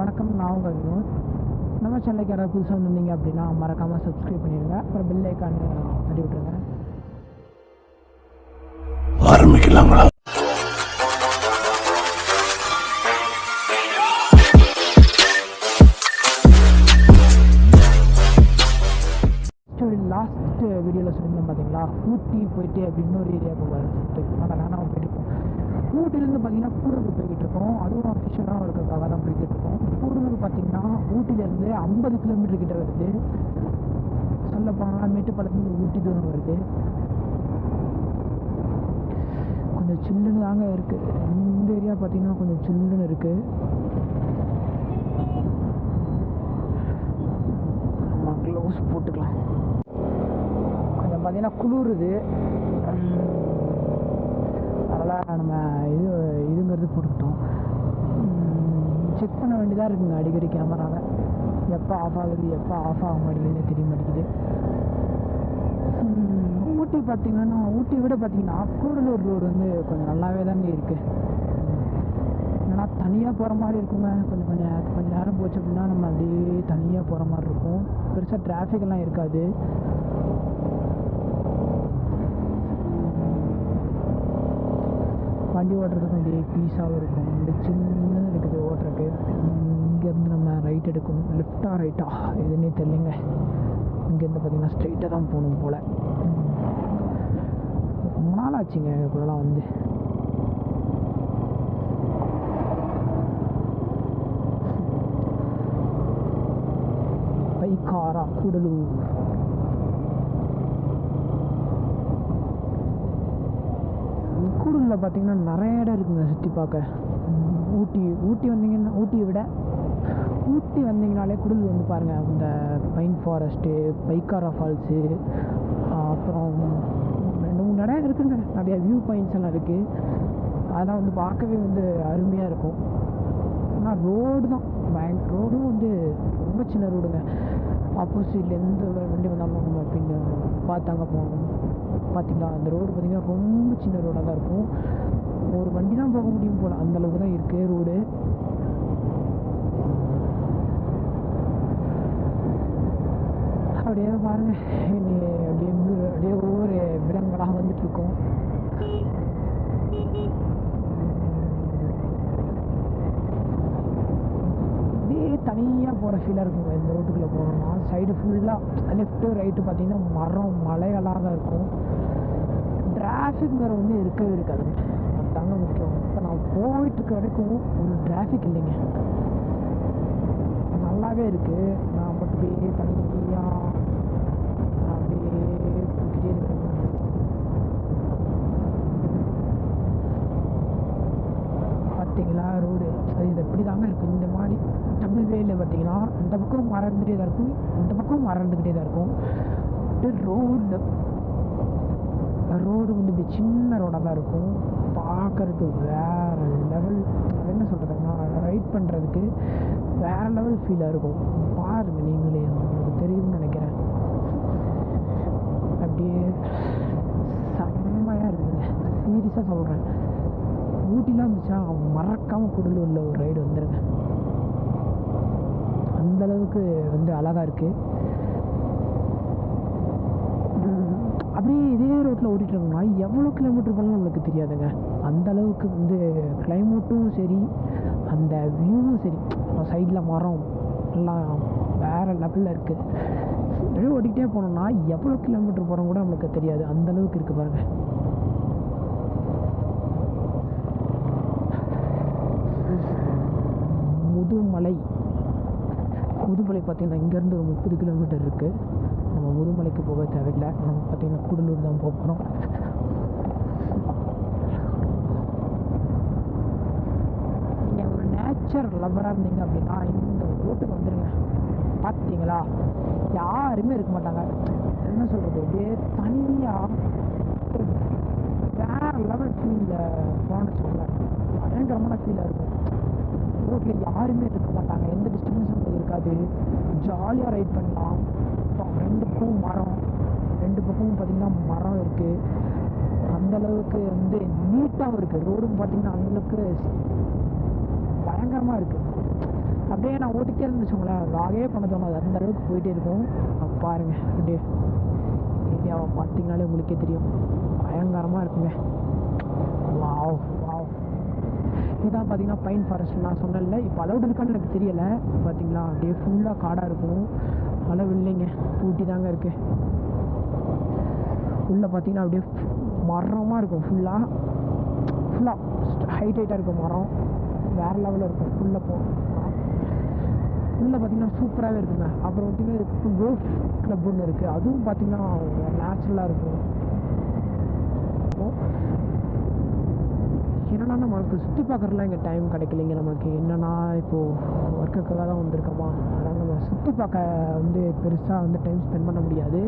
வணக்கம், நான் உங்கள் வினோத். நம்ம சேனலுக்கு யாராவது புதுசாக வந்திருந்தீங்க அப்படின்னா மறக்காமல் சப்ஸ்கிரைப் பண்ணிடுங்க. அப்புறம் பெல் ஐக்கான் தட்டி விட்டுருங்க. ஆரம்பிக்கலாங்களா? லாஸ்ட் வீடியோவில் சொல்லியிருந்தேன் பார்த்தீங்களா, ஊட்டி போயிட்டு அப்படி இன்னொரு ஏரியா போகிறேன். நாங்கள் போயிட்டுருக்கோம். ஊட்டிலேருந்து பார்த்தீங்கன்னா கூடலூர் போய்கிட்டு இருக்கோம். அதுவும் அஃபிஷியலாக இருக்கிறதுக்காக தான் போய்கிட்டு இருக்கோம். கூடலூர் பார்த்தீங்கன்னா ஊட்டிலேருந்து 50 கிலோமீட்டர் கிட்ட வருது. சொல்லப்போனால் மேட்டுப்பாளையத்துலேருந்து ஊட்டி தூரம் வருது. கொஞ்சம் சில்லுன்னு தாங்க இருக்குது. இந்த ஏரியா பார்த்தீங்கன்னா கொஞ்சம் சில்லுன்னு இருக்குது. நம்ம க்ளவுஸ் போட்டுக்கலாம். கொஞ்சம் பார்த்தீங்கன்னா குளிருது. அதனால் நம்ம இதுங்கிறது போட்டுக்கிட்டோம். செக் பண்ண வேண்டியதாக இருக்குங்க அடிக்கடி கேமராவை. எப்போ ஆஃப் ஆகுது, எப்போ ஆஃப் ஆக மாட்டேங்குதுன்னு தெரிய மாட்டேங்குது. ஊட்டி பார்த்திங்கன்னா, ஊட்டி விட பார்த்திங்கன்னா கூடலூர் ரோடு வந்து கொஞ்சம் நல்லாவே தாங்க இருக்குது. ஏன்னா தனியாக போகிற மாதிரி இருக்குங்க. கொஞ்சம் நேரம் போச்சு அப்படின்னா நம்ம அப்படியே தனியாக போகிற மாதிரி இருக்கும். பெருசாக டிராஃபிக்கெல்லாம் இருக்காது. வண்டி ஓட்டுறதுக்கு அப்படியே பீஸாகவும் இருக்கும். இந்த சின்ன இருக்குது ஓட்டுறதுக்கு. இங்கேருந்து நம்ம ரைட் எடுக்கணும். லெஃப்டாக ரைட்டா எதுன்னே தெரியலைங்க. இங்கேருந்து பார்த்திங்கன்னா ஸ்ட்ரெயிட்டாக தான் போகணும் போல். ரொம்ப நாள் ஆச்சுங்க இப்போலாம் வந்து. பைக்காரா கூடலூர். கூடலூரில் பார்த்திங்கன்னா நிறைய இடம் இருக்குங்க சுற்றி பார்க்க. ஊட்டி வந்தீங்கன்னா, ஊட்டி வந்தீங்கனாலே கூடலூர் வந்து பாருங்கள். இந்த பைன் ஃபாரஸ்ட்டு, பைக்காரா ஃபால்ஸு, அப்புறம் 2-3 இடம் இருக்குங்க. நிறையா வியூ பாயிண்ட்ஸ் எல்லாம் இருக்குது. அதெல்லாம் வந்து பார்க்கவே வந்து அருமையாக இருக்கும். ஆனால் ரோடு தான் ரோடும் வந்து ரொம்ப சின்ன ரோடுங்க. ஆப்போசிட்டில் எந்த வண்டி வந்தாலும் நம்ம பின்ன பார்த்தாங்க போகணும். பார்த்திங்களா, அந்த ரோடு பார்த்திங்கன்னா ரொம்ப சின்ன ரோடாக தான் இருக்கும். ஒரு வண்டி தான் போக முடியும் போல், அந்தளவுக்கு தான் இருக்குது ரோடு. அப்படியே பாருங்கள், அப்படியே ஒவ்வொரு விலங்குகளாக வந்துட்டுருக்கோம். தனியாக போகிற ஃபீலாக இருக்குங்க இந்த ரோட்டுக்குள்ளே போகணும்னா. சைடு ஃபுல்லாக லெஃப்ட்டு ரைட்டு பார்த்திங்கன்னா மலைகளாக தான் இருக்கும். டிராஃபிக்ங்கிற ஒன்று இருக்கவே இருக்காதுங்க. அதுதாங்க முக்கியம். இப்போ நான் போயிட்டுருக்க வரைக்கும் ஒரு டிராஃபிக் இல்லைங்க. நல்லாவே இருக்குது. நான் மட்டும் அப்படியே தனியாக அப்படியே போய்கிட்டே இருக்கேன். பார்த்தீங்களா ரோடு அது இது எப்படி தாங்க இருக்குது. இந்த மாதிரி டபுள் வேயில் பார்த்தீங்கன்னா இந்த பக்கம் மறந்துகிட்டே தான் இருக்கும், இந்த பக்கம் மறந்துக்கிட்டே தான் இருக்கும். ரோடு வந்து இப்படி சின்ன ரோடாக தான் இருக்கும். பார்க்குறதுக்கு வேறு லெவல். என்ன சொல்கிறதுன்னா, ரைட் பண்ணுறதுக்கு வேறு லெவல் ஃபீலாக இருக்கும். பாருங்கள் நீங்களே, உங்களுக்கு தெரியும்னு நினைக்கிறேன். அப்படியே செம்மையாக இருக்குதுங்க. சீரியஸாக சொல்கிறேன். ஊட்டிலாம் இருந்துச்சா மறக்காமல் கூடலூரில் ஒரு ரைடு வந்துடுங்க. அந்தளவுக்கு வந்து அழகாக இருக்குது. அப்படியே இதே ரோட்டில் ஓட்டிகிட்டோம்னா எவ்வளோ கிலோமீட்டர் போனாலும் நம்மளுக்கு தெரியாதுங்க. அந்தளவுக்கு வந்து கிளைமேட்டும் சரி, அந்த வியூவும் சரி, சைடில் மரம் எல்லாம் வேறு லெவலில் இருக்குது. அப்படியே ஓட்டிக்கிட்டே போனோம்னா எவ்வளோ கிலோமீட்டர் போகிறோம் கூட நம்மளுக்கு தெரியாது. அந்தளவுக்கு இருக்குது பாருங்கள். முதுமலை பார்த்திங்கன்னா இங்கேருந்து ஒரு 30 கிலோமீட்டர் இருக்குது. நம்ம முதுமலைக்கு போக தேவையில்லை. நம்ம பார்த்திங்கன்னா கூடலூர் தான் போக போகிறோம். நீங்கள் ஒரு நேச்சர் லவராக இருந்தீங்க அப்படின்னா இந்த ரோட்டுக்கு வந்துடுங்க. பார்த்தீங்களா, யாருமே இருக்க மாட்டாங்க. என்ன சொல்கிறது, அப்படியே தனியாக வேறு லெவல் ஃபீலில் போனோன்னு சொல்லுவேன். பயங்கரமான ஃபீலாக இருக்கும். ரோட்டில் யாருமே இருக்க மாட்டாங்க. எந்த டிஸ்டர்பன்ஸும் இருக்காது. ஜாலியாக ரைட் பண்ணலாம். ரெண்டு பக்கமும் பார்த்திங்கன்னா மரம் இருக்குது. அந்தளவுக்கு வந்து நீட்டாகவும் இருக்குது. ரோடும் பார்த்திங்கன்னா அந்தளவுக்கு பயங்கரமாக இருக்குது. அப்படியே நான் ஓட்டிகிட்டே இருந்துச்சுங்களேன், லாகே பண்ண தோணாது, அந்த அளவுக்கு போயிட்டே இருக்கும். பாருங்கள் அப்படியே ஏரியாவை பார்த்தீங்கனாலே உங்களுக்கே தெரியும், பயங்கரமாக இருக்குங்க. Wow wow. இதுதான் பார்த்தீங்கன்னா பைன் ஃபாரஸ்ட். நான் சொன்னேன்ல, இப்போ அலௌடு இருக்கான்னு எனக்கு தெரியலை. பார்த்தீங்களா அப்படியே ஃபுல்லாக காடாக இருக்கும், அளவு இல்லைங்க, ஊட்டி தாங்க இருக்குது. உள்ளே பார்த்தீங்கன்னா அப்படியே மரமாக இருக்கும், ஃபுல்லாக ஹைட்டாக இருக்கும் மரம், வேறு லெவலில் இருக்கும். உள்ளே உள்ளே பார்த்தீங்கன்னா சூப்பராகவே இருக்குங்க. அப்புறம் பார்த்தீங்கன்னா கோல்ஃப் கிளப் ஒன்று இருக்குது, அதுவும் பார்த்தீங்கன்னா நேச்சுரலாக இருக்கும். என்னென்னா நம்மளுக்கு சுற்றி பார்க்குறதுலாம் இங்கே டைம் கிடைக்கலைங்க. நமக்கு என்னென்னா இப்போது ஒர்க்குக்காக தான் வந்திருக்கோமா, அதனால் நம்ம சுற்றி பார்க்க பெருசாக டைம் ஸ்பெண்ட் பண்ண முடியாது.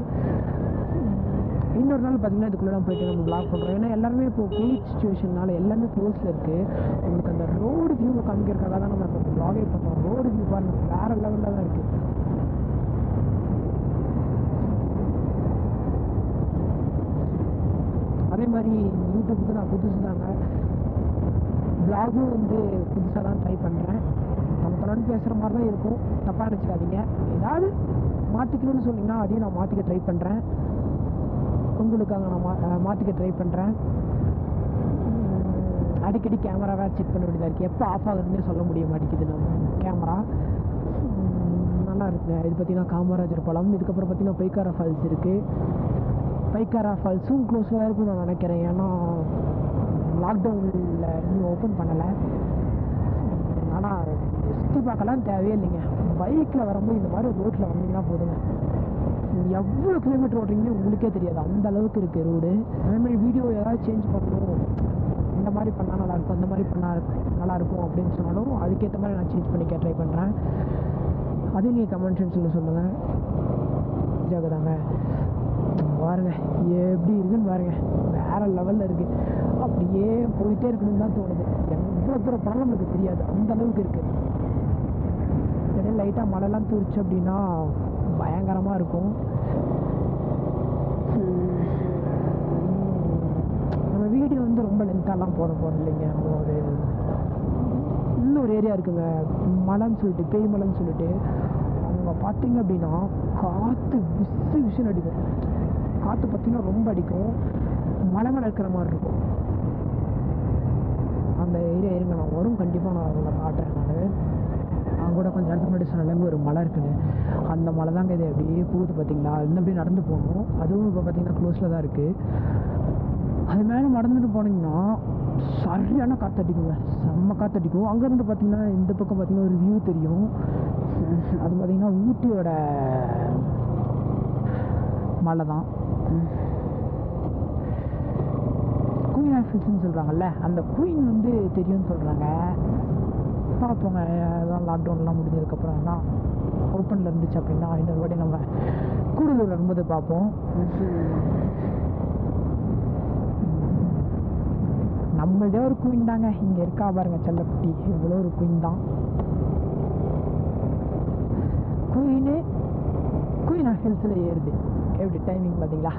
இன்னொரு நாள் பார்த்திங்கன்னா இதுக்குள்ளே போய்ட்டு நம்ம ப்ளாக் பண்ணுறோம். ஏன்னா எல்லாருமே இப்போது கோவிட் சுச்சுவேஷனால் எல்லாமே க்ளோஸில் இருக்குது. உங்களுக்கு அந்த ரோடு வியூவை காமிக்கிறதுக்காக தான் நம்ம இப்போ ப்ளாகே பண்ணுறோம். ரோடு வியூ பாருங்கள், வேறு லெவலில் தான் இருக்குது. அதே மாதிரி யூடியூப்புக்கு நான் புதுசு தாங்க, ப்ளாகும் புதுசாக தான் ட்ரை பண்ணுறேன். நம்ம தொடர்ந்து பேசுகிற மாதிரி தான் இருக்கும், தப்பாக நினச்சிக்காதீங்க. ஏதாவது மாற்றிக்கணும்னு சொன்னிங்கன்னா அதையும் நான் மாற்றிக்க ட்ரை பண்ணுறேன், உங்களுக்காக நான் மாற்றிக்க ட்ரை பண்ணுறேன். அடிக்கடி கேமரா வேறு செக் பண்ண வேண்டியதாக இருக்குது, எப்போ ஆஃப் ஆகுதுன்னே சொல்ல முடிய மாட்டேங்குது நம்ம கேமரா. நல்லா இருக்குங்க. இது பார்த்திங்கன்னா காமராஜர் பழம். இதுக்கப்புறம் பார்த்திங்கன்னா பைக்காரா ஃபால்ஸ் இருக்குது. பைக்காரா ஃபால்ஸும் க்ளோஸில் தான் இருக்கும்னு நான் நினைக்கிறேன், ஏன்னா லாக்டவுனில் இன்னும் ஓப்பன் பண்ணலை. ஆனால் சுற்றி பார்க்கலாம் தேவையே இல்லைங்க. பைக்கில் வரும்போது இந்த மாதிரி ரோட்டில் வந்தீங்கன்னா போதுங்க, எவ்வளோ கிலோமீட்டர் ஓட்டுறீங்கன்னு உங்களுக்கே தெரியாது, அந்த அளவுக்கு இருக்குது ரோடு. அதேமாதிரி வீடியோ ஏதாவது சேஞ்ச் பண்ணணும், இந்த மாதிரி பண்ணால் நல்லாயிருக்கும், அந்த மாதிரி பண்ணால் நல்லாயிருக்கும் அப்படின்னு சொன்னாலும் அதுக்கேற்ற மாதிரி நான் சேஞ்ச் பண்ணிக்க ட்ரை பண்ணுறேன். அதையும் நீங்கள் கமெண்ட் செக்ஷனில் சொல்லுங்கள். ஜாகதாங்க பாருங்கள் எப்படி இருக்குன்னு பாருங்கள், வேறு லெவலில் இருக்குது. அப்படியே போயிட்டே இருக்கணும்னு தான் தோணுது. எவ்வளோ தூரம் படம் நம்மளுக்கு தெரியாது, அந்த அளவுக்கு இருக்குது. இடையில லைட்டாக மழைலாம் தூரிச்சு அப்படின்னா பயங்கரமாக இருக்கும். நம்ம வீடியோ ரொம்ப லென்த்தாலாம் போட போகிறோம் இல்லைங்க. இன்னொரு ஏரியா இருக்குங்க, மலைன்னு சொல்லிட்டு, பேய் மலைன்னு சொல்லிட்டு. அவங்க பார்த்தீங்க அப்படின்னா காற்று விசுன்னு அடிக்கும். காற்று பார்த்திங்கன்னா ரொம்ப அடிக்கும், மலை மேலே இருக்கிற மாதிரி இருக்கும். அந்த ஏரியா இருங்க, நான் வரும் கண்டிப்பாக நான் உங்களை காட்டுறேன். நான் கூட கொஞ்சம் இடத்துக்கு முன்னாடி சொன்னாலே ஒரு மலை இருக்குன்னு, அந்த மலை தாங்க இது அப்படியே போகுது பார்த்தீங்களா. இன்னும் அப்படியே நடந்து போகணும், அதுவும் இப்போ பார்த்தீங்கன்னா க்ளோஸில் தான் இருக்குது. அது மேலே நடந்துட்டு போனீங்கன்னா சரியான காற்றடிக்குங்க, செம்ம காற்றடிக்கும். அங்கேருந்து பார்த்தீங்கன்னா இந்த பக்கம் பார்த்தீங்கன்னா ஒரு வியூ தெரியும். அது பார்த்தீங்கன்னா ஊட்டியோட மலை தான். குயின் ஆஃப் ஹில்ஸ்ன்னு சொல்கிறாங்கல்ல, அந்த குயின் தெரியும்னு சொல்கிறாங்க. பார்ப்போங்க, அதான் லாக்டவுன்லாம் முடிஞ்சதுக்கப்புறம் தான் ஓப்பனில் இருந்துச்சு அப்படின்னா இன்னொரு வாட்டி நம்ம கூடலூர் வரும்போது பார்ப்போம். நம்மளதே ஒரு குயின் தாங்க, இங்கே இருக்கா பாருங்க செல்லக்குட்டி, இவ்வளோ ஒரு குயின் தான். குயின் ஆஃப் ஹில்ஸில் ஏறுது, எப்படி டைமிங் பார்த்தீங்களா.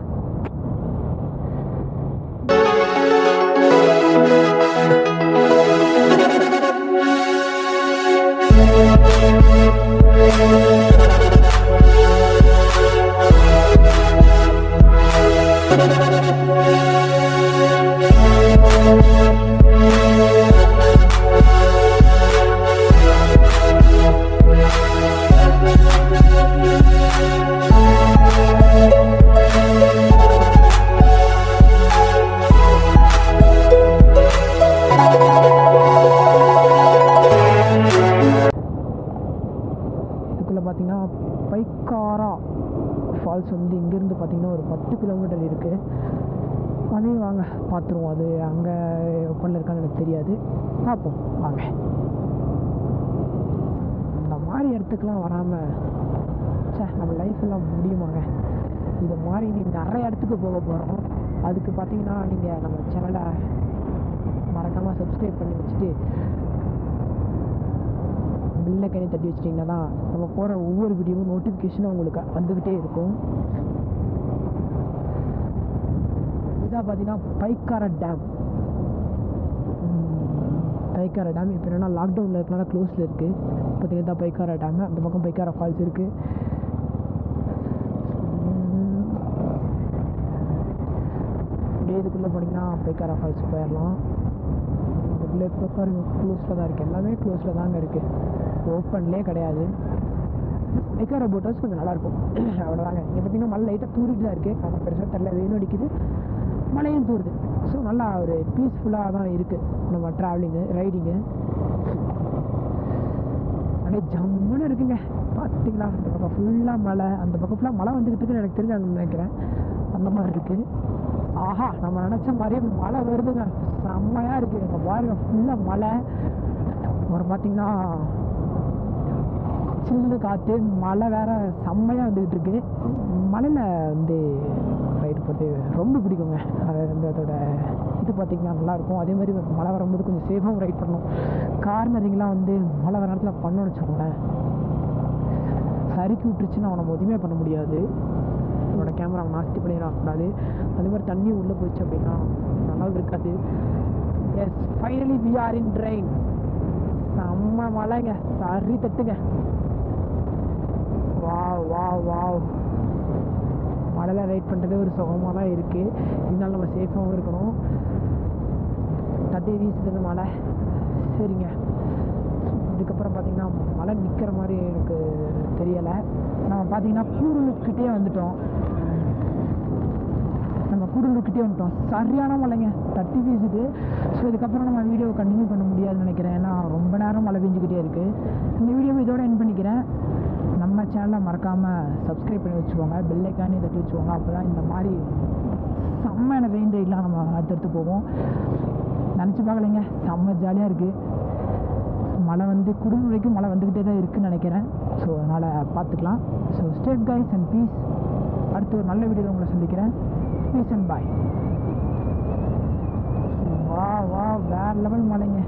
பார்த்தீங்கன்னா பைக்காரா ஃபால்ஸ் இங்கேருந்து பார்த்தீங்கன்னா ஒரு 10 கிலோமீட்டர் இருக்குது. அதையும் வாங்க பார்த்துருவோம். அது அங்கே ஓப்பனில் இருக்கான்னு எனக்கு தெரியாது, பார்ப்போம் வாங்க. இந்த மாதிரி இடத்துக்கெலாம் வராமல் நம்ம லைஃப்பெல்லாம் முடியுமாங்க. இது மாதிரி நிறைய இடத்துக்கு போக போகிறோம். அதுக்கு பார்த்தீங்கன்னா நீங்கள் நம்ம சேனலை மறக்காமல் சப்ஸ்கிரைப் பண்ணி வச்சுட்டு பெல்லை கையை தட்டி வச்சிட்டிங்கன்னா தான் நம்ம போகிற ஒவ்வொரு வீடியோவும் நோட்டிஃபிகேஷனும் உங்களுக்கு வந்துக்கிட்டே இருக்கும். இதாக பார்த்தீங்கன்னா பைக்காரா டேம். பைக்காரா டேம் இப்போ என்னென்னா லாக்டவுனில் இருக்கனால க்ளோஸில் இருக்குது. பார்த்தீங்கன்னா தான் பைக்காரா டேம், அந்த பக்கம் பைக்காரா ஃபால்ஸ் இருக்குது. அப்படியே இதுக்குள்ளே போனீங்கன்னா பைக்காரா ஃபால்ஸ் போயிடலாம். இதுக்குள்ளே இப்போ பாருங்க க்ளோஸில் தான் இருக்குது, எல்லாமே க்ளோஸில் தாங்க இருக்குது, ஓப்பன்லேயே கிடையாது. பைக்காரா போட் ஹவுஸ் கொஞ்சம் நல்லாயிருக்கும், அவ்வளோதாங்க. இங்கே பார்த்தீங்கன்னா மழை லைட்டாக தூரிட்டு தான் இருக்குது, ஆனால் பெருசாக தெரியல, வெயிலும் அடிக்குது மழையும் தூருது. ஸோ நல்லா ஒரு பீஸ்ஃபுல்லாக தான் இருக்குது நம்ம ட்ராவலிங்கு ரைடிங்கு. அப்படியே ஜம்முன்னு இருக்குங்க. பார்த்திங்களா அந்த பக்கம் ஃபுல்லாக மழை, அந்த பக்கம் ஃபுல்லாக மழை வந்துக்கிட்டு இருக்குன்னு எனக்கு தெரிஞ்சு நினைக்கிறேன், அந்த மாதிரி இருக்குது. ஆஹா நம்ம நினச்ச மாதிரியே மழை வருதுங்க, செம்மையாக இருக்குது. இப்போ பாருங்க ஃபுல்லாக மழை ஒரு பார்த்திங்கன்னா சில்லு காற்று, மழை வேறு செம்மையாக வந்துக்கிட்டு இருக்குது. மழையில் வந்து ரைடு போகிறது ரொம்ப பிடிக்குங்க. அது வந்து அதோட இது பார்த்திங்கன்னா நல்லாயிருக்கும். அதே மாதிரி மழை வரும்போது கொஞ்சம் சேஃபாகவும் ரைட் பண்ணணும். கார்னரிங்லாம் வந்து மழை வர நேரத்தில் பண்ணணும்னு வச்சுக்கோங்களேன், சறுக்கி விட்டுருச்சுன்னா அவனை எதுவுமே பண்ண முடியாது, அவனோட கேமரா அவன் நாஸ்தி பண்ணிடக்கூடாது. அதே மாதிரி தண்ணி உள்ளே போயிடுச்சு அப்படின்னா நல்லா இருக்காது. Yes finally we are in train. செம்ம மழைங்க, சரி தட்டுங்க. வாவ் வாவ் வாவ், மழையில் ரைட் பண்ணுறது ஒரு சுகமாக தான் இருக்குது. இதனால நம்ம சேஃபாகவும் இருக்கணும். தட்டி வீசுதுங்க மழை. சரிங்க, இதுக்கப்புறம் பார்த்திங்கன்னா மழை நிற்கிற மாதிரி எனக்கு தெரியலை. நம்ம பார்த்திங்கன்னா கூடலுக்கிட்டே வந்துட்டோம், சரியான மழைங்க, தட்டி வீசுது. ஸோ இதுக்கப்புறம் நம்ம வீடியோ கண்டினியூ பண்ண முடியாதுன்னு நினைக்கிறேன், ஏன்னா ரொம்ப நேரம் மழை பெஞ்சிக்கிட்டே இருக்குது. இந்த வீடியோவை இதோட எண்ட் பண்ணிக்கிறேன். நம்ம சேனலை மறக்காமல் சப்ஸ்கிரைப் பண்ணி வச்சுக்கோங்க, பெல் ஐக்கானே தட்டி வச்சுக்கோங்க. அப்போ தான் இந்த மாதிரி செம்மையான ரெயின் ரைட்லாம் நம்ம அடுத்தடுத்து போவோம். நினச்சி பார்க்கலைங்க, செம்ம ஜாலியாக இருக்குது. மழை வந்து குடில் வரைக்கும் மழை வந்துக்கிட்டே தான் இருக்குதுன்னு நினைக்கிறேன். ஸோ அதனால் பார்த்துக்கலாம். So stay guys and peace. அடுத்து ஒரு நல்ல வீடியோவில் உங்களை சந்திக்கிறேன். Peace and bye. வா வா வேறு லெவல் மழைங்க.